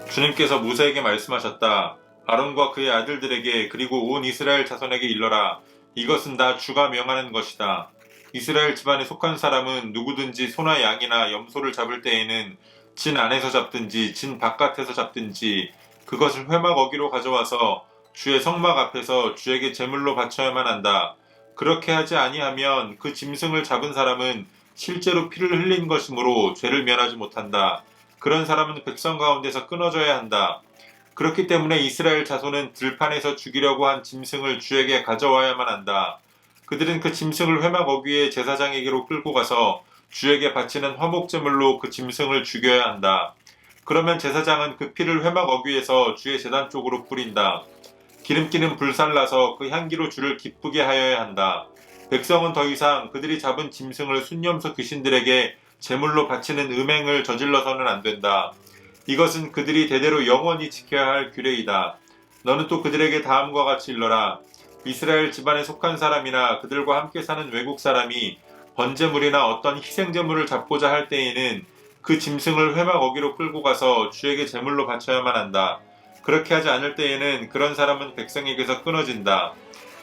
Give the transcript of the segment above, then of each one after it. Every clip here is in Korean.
주님께서 모세에게 말씀하셨다. 아론과 그의 아들들에게 그리고 온 이스라엘 자손에게 일러라. 이것은 다 주가 명하는 것이다. 이스라엘 집안에 속한 사람은 누구든지 소나 양이나 염소를 잡을 때에는 진 안에서 잡든지 진 바깥에서 잡든지 그것을 회막 어기로 가져와서 주의 성막 앞에서 주에게 제물로 바쳐야만 한다. 그렇게 하지 아니하면 그 짐승을 잡은 사람은 실제로 피를 흘린 것이므로 죄를 면하지 못한다. 그런 사람은 백성 가운데서 끊어져야 한다. 그렇기 때문에 이스라엘 자손은 들판에서 죽이려고 한 짐승을 주에게 가져와야만 한다. 그들은 그 짐승을 회막 어귀의 제사장에게로 끌고 가서 주에게 바치는 화목제물로 그 짐승을 죽여야 한다. 그러면 제사장은 그 피를 회막 어귀에서 주의 제단 쪽으로 뿌린다. 기름기는 불살라서 그 향기로 주를 기쁘게 하여야 한다. 백성은 더 이상 그들이 잡은 짐승을 순념소 귀신들에게 제물로 바치는 음행을 저질러서는 안 된다. 이것은 그들이 대대로 영원히 지켜야 할 규례이다. 너는 또 그들에게 다음과 같이 일러라. 이스라엘 집안에 속한 사람이나 그들과 함께 사는 외국 사람이 번제물이나 어떤 희생제물을 잡고자 할 때에는 그 짐승을 회막 어기로 끌고 가서 주에게 제물로 바쳐야만 한다. 그렇게 하지 않을 때에는 그런 사람은 백성에게서 끊어진다.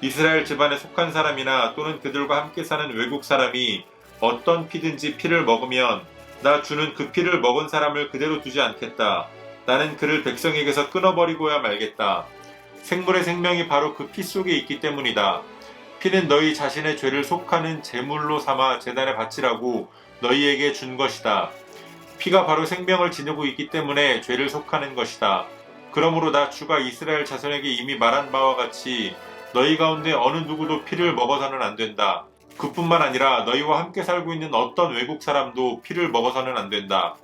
이스라엘 집안에 속한 사람이나 또는 그들과 함께 사는 외국 사람이 어떤 피든지 피를 먹으면 나 주는 그 피를 먹은 사람을 그대로 두지 않겠다. 나는 그를 백성에게서 끊어버리고야 말겠다. 생물의 생명이 바로 그 피 속에 있기 때문이다. 피는 너희 자신의 죄를 속하는 제물로 삼아 제단에 바치라고 너희에게 준 것이다. 피가 바로 생명을 지니고 있기 때문에 죄를 속하는 것이다. 그러므로 나 주가 이스라엘 자손에게 이미 말한 바와 같이 너희 가운데 어느 누구도 피를 먹어서는 안 된다. 그뿐만 아니라 너희와 함께 살고 있는 어떤 외국 사람도 피를 먹어서는 안 된다.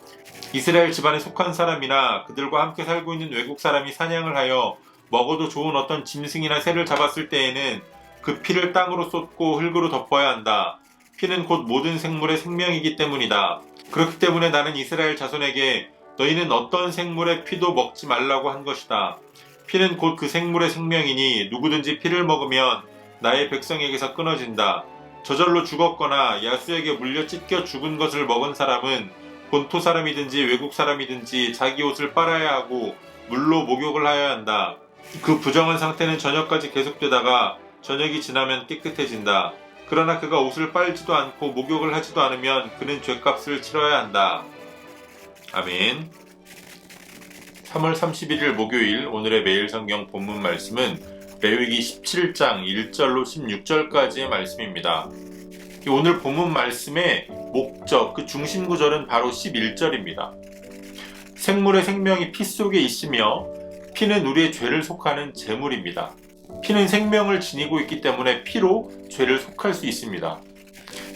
이스라엘 집안에 속한 사람이나 그들과 함께 살고 있는 외국 사람이 사냥을 하여 먹어도 좋은 어떤 짐승이나 새를 잡았을 때에는 그 피를 땅으로 쏟고 흙으로 덮어야 한다. 피는 곧 모든 생물의 생명이기 때문이다. 그렇기 때문에 나는 이스라엘 자손에게 너희는 어떤 생물의 피도 먹지 말라고 한 것이다. 피는 곧 그 생물의 생명이니 누구든지 피를 먹으면 나의 백성에게서 끊어진다. 저절로 죽었거나 야수에게 물려 찢겨 죽은 것을 먹은 사람은 본토 사람이든지 외국 사람이든지 자기 옷을 빨아야 하고 물로 목욕을 하여야 한다. 그 부정한 상태는 저녁까지 계속되다가 저녁이 지나면 깨끗해진다. 그러나 그가 옷을 빨지도 않고 목욕을 하지도 않으면 그는 죗값을 치러야 한다. 아멘. 3월 31일 목요일 오늘의 매일 성경 본문 말씀은 레위기 17장 1절로 16절까지의 말씀입니다. 오늘 본문 말씀의 목적, 그 중심 구절은 바로 11절입니다. 생물의 생명이 피 속에 있으며 피는 우리의 죄를 속하는 제물입니다. 피는 생명을 지니고 있기 때문에 피로 죄를 속할 수 있습니다.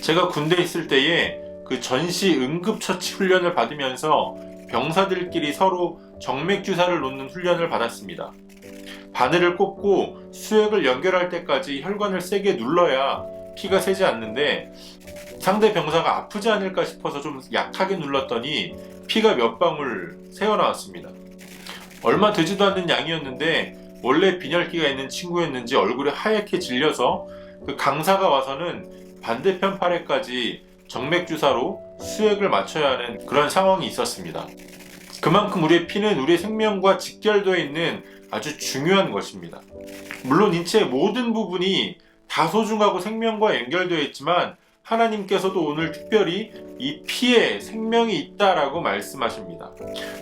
제가 군대에 있을 때에 그 전시 응급처치 훈련을 받으면서 병사들끼리 서로 정맥주사를 놓는 훈련을 받았습니다. 바늘을 꽂고 수액을 연결할 때까지 혈관을 세게 눌러야 피가 새지 않는데 상대 병사가 아프지 않을까 싶어서 좀 약하게 눌렀더니 피가 몇 방울 새어나왔습니다. 얼마 되지도 않는 양이었는데 원래 빈혈기가 있는 친구였는지 얼굴이 하얗게 질려서 그 강사가 와서는 반대편 팔에까지 정맥주사로 수액을 맞춰야 하는 그런 상황이 있었습니다. 그만큼 우리의 피는 우리의 생명과 직결되어 있는 아주 중요한 것입니다. 물론 인체의 모든 부분이 다 소중하고 생명과 연결되어 있지만 하나님께서도 오늘 특별히 이 피에 생명이 있다라고 말씀하십니다.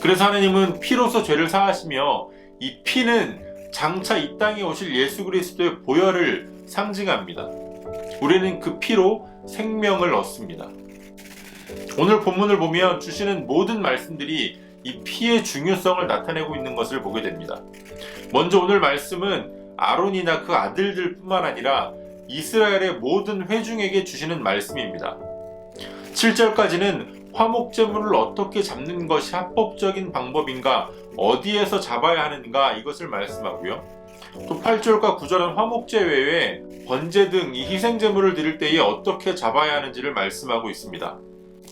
그래서 하나님은 피로서 죄를 사하시며 이 피는 장차 이 땅에 오실 예수 그리스도의 보혈을 상징합니다. 우리는 그 피로 생명을 얻습니다. 오늘 본문을 보면 주시는 모든 말씀들이 이 피의 중요성을 나타내고 있는 것을 보게 됩니다. 먼저 오늘 말씀은 아론이나 그 아들들 뿐만 아니라 이스라엘의 모든 회중에게 주시는 말씀입니다. 7절까지는 화목제물을 어떻게 잡는 것이 합법적인 방법인가, 어디에서 잡아야 하는가 이것을 말씀하고요. 또 8절과 9절은 화목제 외에 번제 등 이 희생제물을 드릴 때에 어떻게 잡아야 하는지를 말씀하고 있습니다.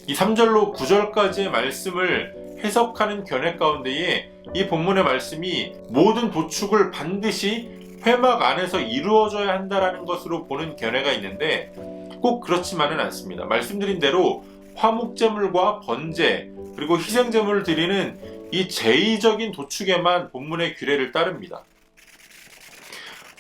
이 3절로 9절까지의 말씀을 해석하는 견해 가운데에 이 본문의 말씀이 모든 도축을 반드시 회막 안에서 이루어져야 한다라는 것으로 보는 견해가 있는데 꼭 그렇지만은 않습니다. 말씀드린 대로 화목제물과 번제 그리고 희생제물을 드리는 이 제의적인 도축에만 본문의 규례를 따릅니다.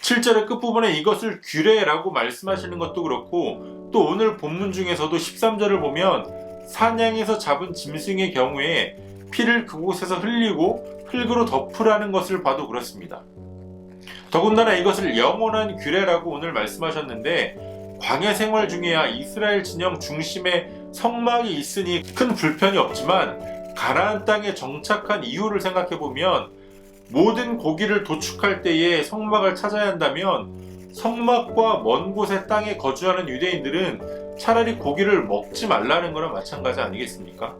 7절의 끝부분에 이것을 규례라고 말씀하시는 것도 그렇고, 또 오늘 본문 중에서도 13절을 보면 사냥에서 잡은 짐승의 경우에 피를 그곳에서 흘리고 흙으로 덮으라는 것을 봐도 그렇습니다. 더군다나 이것을 영원한 규례라고 오늘 말씀하셨는데, 광야 생활 중에야 이스라엘 진영 중심에 성막이 있으니 큰 불편이 없지만, 가나안 땅에 정착한 이유를 생각해보면 모든 고기를 도축할 때에 성막을 찾아야 한다면 성막과 먼 곳의 땅에 거주하는 유대인들은 차라리 고기를 먹지 말라는 거랑 마찬가지 아니겠습니까?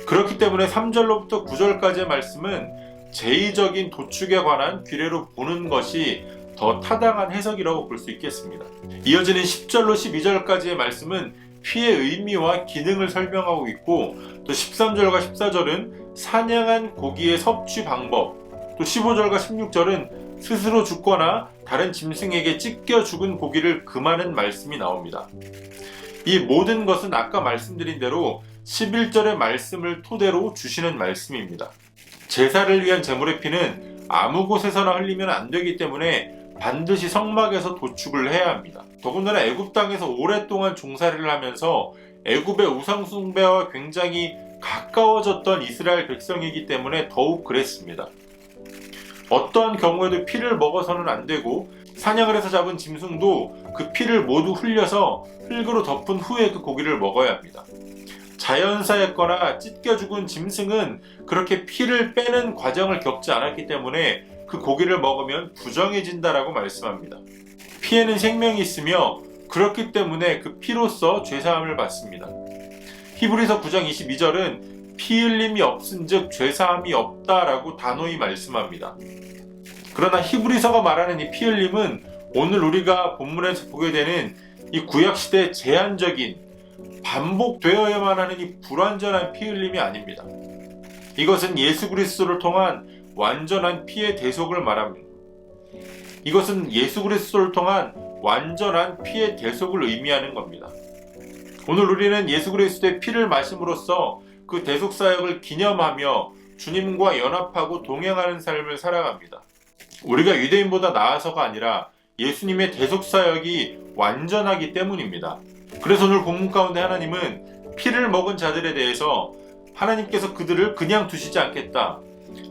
그렇기 때문에 3절로부터 9절까지의 말씀은 제의적인 도축에 관한 규례로 보는 것이 더 타당한 해석이라고 볼 수 있겠습니다. 이어지는 10절로 12절까지의 말씀은 피의 의미와 기능을 설명하고 있고, 또 13절과 14절은 사냥한 고기의 섭취 방법, 또 15절과 16절은 스스로 죽거나 다른 짐승에게 찢겨 죽은 고기를 금하는 말씀이 나옵니다. 이 모든 것은 아까 말씀드린 대로 11절의 말씀을 토대로 주시는 말씀입니다. 제사를 위한 제물의 피는 아무 곳에서나 흘리면 안 되기 때문에 반드시 성막에서 도축을 해야 합니다. 더군다나 애굽 땅에서 오랫동안 종살이를 하면서 애굽의 우상 숭배와 굉장히 가까워졌던 이스라엘 백성이기 때문에 더욱 그랬습니다. 어떠한 경우에도 피를 먹어서는 안 되고, 사냥을 해서 잡은 짐승도 그 피를 모두 흘려서 흙으로 덮은 후에 그 고기를 먹어야 합니다. 자연사였거나 찢겨 죽은 짐승은 그렇게 피를 빼는 과정을 겪지 않았기 때문에 그 고기를 먹으면 부정해진다라고 말씀합니다. 피에는 생명이 있으며 그렇기 때문에 그 피로써 죄사함을 받습니다. 히브리서 9장 22절은 피 흘림이 없은즉 죄사함이 없다라고 단호히 말씀합니다. 그러나 히브리서가 말하는 이 피 흘림은 오늘 우리가 본문에서 보게 되는 이 구약시대의 제한적인, 반복되어야만 하는 이 불완전한 피 흘림이 아닙니다. 이것은 예수 그리스도를 통한 완전한 피의 대속을 말합니다. 이것은 예수 그리스도를 통한 완전한 피의 대속을 의미하는 겁니다. 오늘 우리는 예수 그리스도의 피를 마심으로써 그 대속 사역을 기념하며 주님과 연합하고 동행하는 삶을 살아갑니다. 우리가 유대인보다 나아서가 아니라 예수님의 대속 사역이 완전하기 때문입니다. 그래서 오늘 본문 가운데 하나님은 피를 먹은 자들에 대해서 하나님께서 그들을 그냥 두시지 않겠다,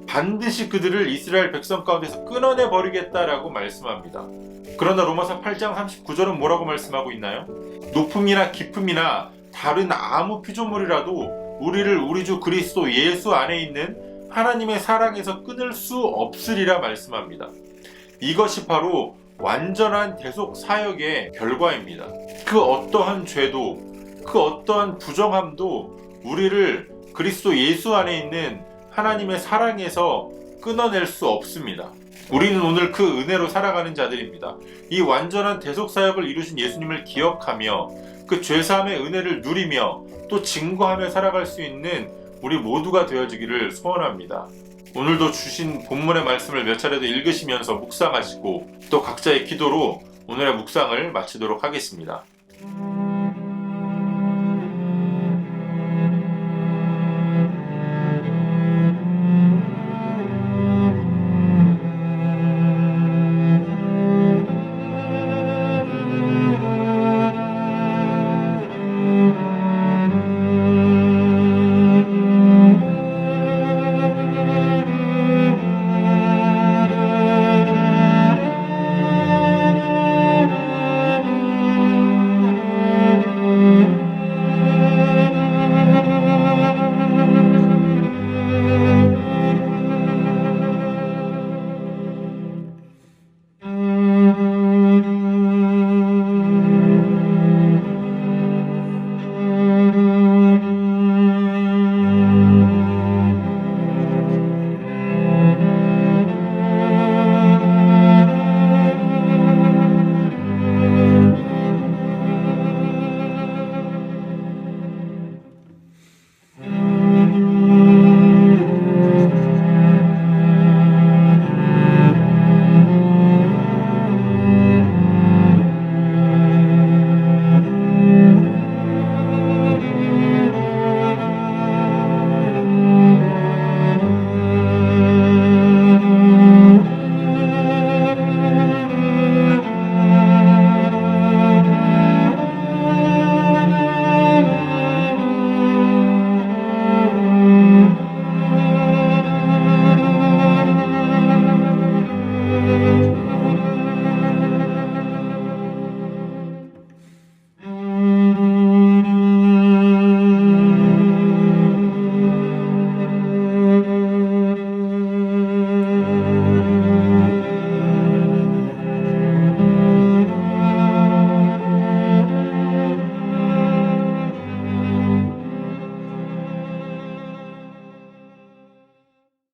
반드시 그들을 이스라엘 백성 가운데서 끊어내 버리겠다라고 말씀합니다. 그러나 로마서 8장 39절은 뭐라고 말씀하고 있나요? 높음이나 깊음이나 다른 아무 피조물이라도 우리를 우리 주 그리스도 예수 안에 있는 하나님의 사랑에서 끊을 수 없으리라 말씀합니다. 이것이 바로 완전한 대속 사역의 결과입니다. 그 어떠한 죄도, 그 어떠한 부정함도 우리를 그리스도 예수 안에 있는 하나님의 사랑에서 끊어낼 수 없습니다. 우리는 오늘 그 은혜로 살아가는 자들입니다. 이 완전한 대속 사역을 이루신 예수님을 기억하며 그 죄사함의 은혜를 누리며 또 증거하며 살아갈 수 있는 우리 모두가 되어지기를 소원합니다. 오늘도 주신 본문의 말씀을 몇 차례도 읽으시면서 묵상하시고 또 각자의 기도로 오늘의 묵상을 마치도록 하겠습니다.